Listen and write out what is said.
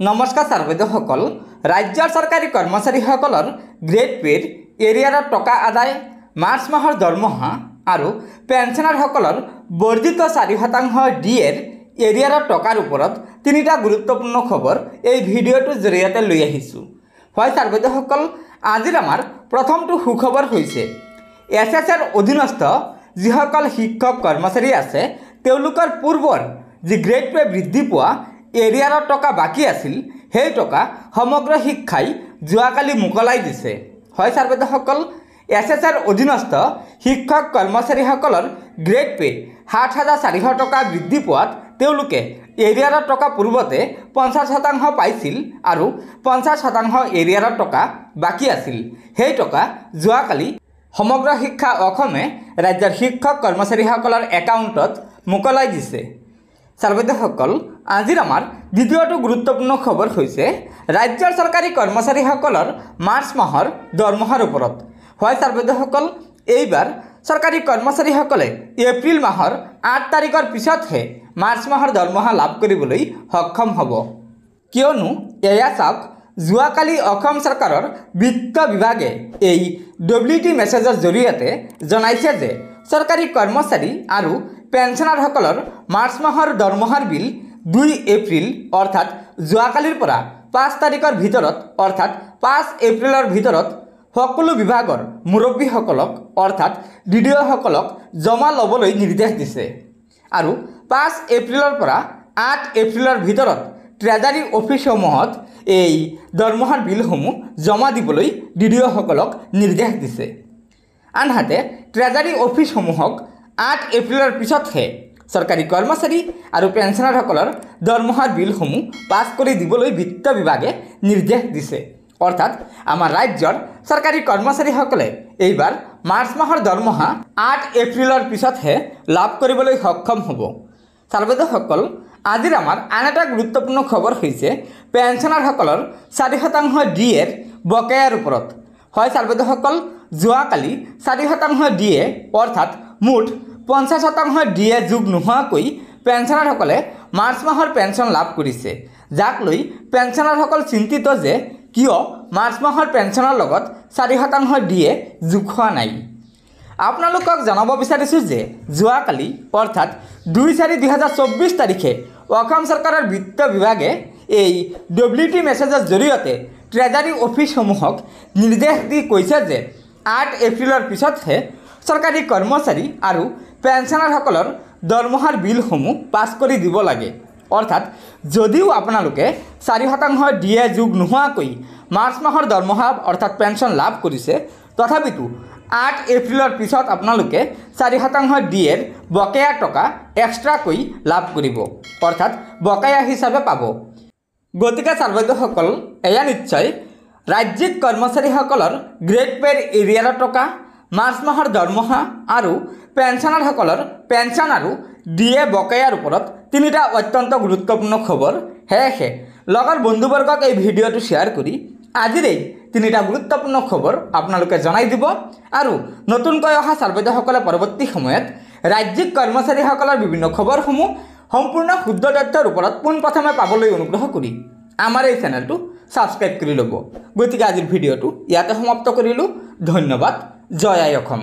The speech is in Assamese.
नमस्कार सर्वेदসকল राज्यर सरकारी कर्मचारीসকলৰ ग्रेड पेर एरियार टका आदाय मार्च माहर दरमहा और पेन्शनारসকলৰ बर्धित 4% डिएर एरियार टकार ऊपर तीनिटा गुरुत्वपूर्ण खबर এই ভিডিওটোৰ জৰিয়তে লৈ আহিছো। হয় सर्वेदসকল আজিৰ আমাৰ প্ৰথমটো সুখবৰ হৈছে এছএছৰ অধীনস্থ যিসকল শিক্ষক কৰ্মচাৰী আছে তেওঁলোকৰ পূৰ্বৰ যি গ্ৰেড পে বৃদ্ধি পোৱা এৰিয়াৰ টকা বাকি আছিল সেই টকা সমগ্ৰ শিক্ষাই যোৱাকালি মুকলাই দিছে। হয় सर्वेदসকল এছএছৰ অধীনস্থ শিক্ষক কৰ্মচাৰীসকলৰ গ্ৰেড পে ৭,৪০০ টকা বৃদ্ধি পোৱাত তেওঁলোকে এৰিয়াৰ টকা পূৰ্বতে ৫০% পাইছিল আৰু ৫০% এৰিয়াৰ টকা বাকি আছিল সেই টকা যোৱাকালি সমগ্ৰ শিক্ষা অসমে ৰাজ্যৰ শিক্ষক কৰ্মচাৰীসকলৰ একাউণ্টত মুকলাই দিছে। सर्वेदসকল আজিৰ আমাৰ দ্বিতীয়টো গুৰুত্বপূৰ্ণ খবৰ হৈছে ৰাজ্যৰ চৰকাৰী কৰ্মচাৰীসকলৰ মাৰ্চ মাহৰ দৰমহাৰ ওপৰত। হয় सर्वेदসকল এইবাৰ চৰকাৰী কৰ্মচাৰীসকলে এপ্ৰিল মাহৰ ৮ তাৰিখৰ পিছতহে মাৰ্চ মাহৰ দৰমহা লাভ কৰিবলৈ সক্ষম হ'ব। কিয়নো এয়া চাওক যোৱাকালি অসম চৰকাৰৰ বিত্ত বিভাগে এই ডব্লিউটি মেছেজৰ জৰিয়তে জনাইছে যে চৰকাৰী কৰ্মচাৰী আৰু পেঞ্চনাৰসকলৰ মাৰ্চ মাহৰ দৰমহাৰ বিল 2 এপ্ৰিল অৰ্থাৎ যোৱাকালিৰ পৰা 5 তাৰিখৰ ভিতৰত অৰ্থাৎ 5 এপ্ৰিলৰ ভিতৰত সকলো বিভাগৰ মুৰব্বীসকলক অৰ্থাৎ ডিডিঅ'সকলক জমা ল'বলৈ নিৰ্দেশ দিছে আৰু 5 এপ্ৰিলৰ পৰা 8 এপ্ৰিলৰ ভিতৰত ট্ৰেজাৰী অফিচসমূহত এই দৰমহাৰ বিলসমূহ জমা দিবলৈ ডিডিঅ'সকলক নিৰ্দেশ দিছে। আনহাতে ট্ৰেজাৰী অফিচসমূহক 8 এপ্ৰিলৰ পিছতহে চৰকাৰী কৰ্মচাৰী আৰু পেঞ্চনাৰসকলৰ দৰমহাৰ বিলসমূহ পাছ কৰি দিবলৈ বিত্ত বিভাগে নিৰ্দেশ দিছে। অৰ্থাৎ আমাৰ ৰাজ্যৰ চৰকাৰী কৰ্মচাৰীসকলে এইবাৰ মাৰ্চ মাহৰ দৰমহা 8 এপ্ৰিলৰ পিছতহে লাভ কৰিবলৈ সক্ষম হ'ব। सर्वेदসকল আজিৰ আমাৰ আন এটা গুৰুত্বপূৰ্ণ খবৰ হৈছে পেঞ্চনাৰসকলৰ 4% ডিএৰ বকেয়াৰ ওপৰত। হয় सर्वेदসকল যোৱাকালি 4% ডিএ অৰ্থাৎ মুঠ 50% ডিএ যোগ নোহোৱাকৈ পেঞ্চনাৰসকলে মাৰ্চ মাহৰ পেঞ্চন লাভ কৰিছে, যাক লৈ পেঞ্চনাৰসকল চিন্তিত যে কিয় মাৰ্চ মাহৰ পেঞ্চনৰ লগত 4% ডিএ যোগ হোৱা নাই। আপোনালোকক জনাব বিচাৰিছোঁ যে যোৱাকালি অৰ্থাৎ 2/4/2024 তাৰিখে অসম চৰকাৰৰ বিত্ত বিভাগে এই ডব্লিউটি মেছেজৰ জৰিয়তে ট্ৰেজাৰী অফিচসমূহক নিৰ্দেশ দি কৈছে যে 8 এপ্ৰিলৰ পিছতহে চৰকাৰী কৰ্মচাৰী আৰু পেঞ্চনাৰসকলৰ দৰমহাৰ বিলসমূহ পাছ কৰি দিব লাগে। অৰ্থাৎ যদিও আপোনালোকে 4% ডিএ যোগ নোহোৱাকৈ মাৰ্চ মাহৰ দৰমহা অৰ্থাৎ পেঞ্চন লাভ কৰিছে তথাপিতো 8 এপ্ৰিলৰ পিছত আপোনালোকে 4% ডিএৰ বকেয়া টকা এক্সট্ৰাকৈ লাভ কৰিব অৰ্থাৎ বকেয়া হিচাপে পাব। গতিকে सर्वेदসকল এয়া নিশ্চয় ৰাজ্যিক কৰ্মচাৰীসকলৰ গ্ৰেড পেৰ এৰিয়াৰ টকা মাৰ্চ মাহৰ দৰমহা আৰু পেঞ্চনাৰসকলৰ পেঞ্চন আৰু ডিএ বকেয়াৰ ওপৰত তিনিটা অত্যন্ত গুৰুত্বপূৰ্ণ খবৰ। সেয়েহে লগৰ বন্ধুবৰ্গক এই ভিডিঅ'টো শ্বেয়াৰ কৰি আজিৰ এই তিনিটা গুৰুত্বপূৰ্ণ খবৰ আপোনালোকে জনাই দিব আৰু নতুনকৈ অহা सर्वेदসকলে পৰৱৰ্তী সময়ত ৰাজ্যিক কৰ্মচাৰীসকলৰ বিভিন্ন খবৰসমূহ সম্পূৰ্ণ শুদ্ধ তথ্যৰ ওপৰত পোনপ্ৰথমে পাবলৈ অনুগ্ৰহ কৰি আমাৰ এই চেনেলটো ছাবস্ক্ৰাইব কৰি ল'ব। গতিকে আজিৰ ভিডিঅ'টো ইয়াতে সমাপ্ত কৰিলোঁ। ধন্যবাদ। জয় আই অসম।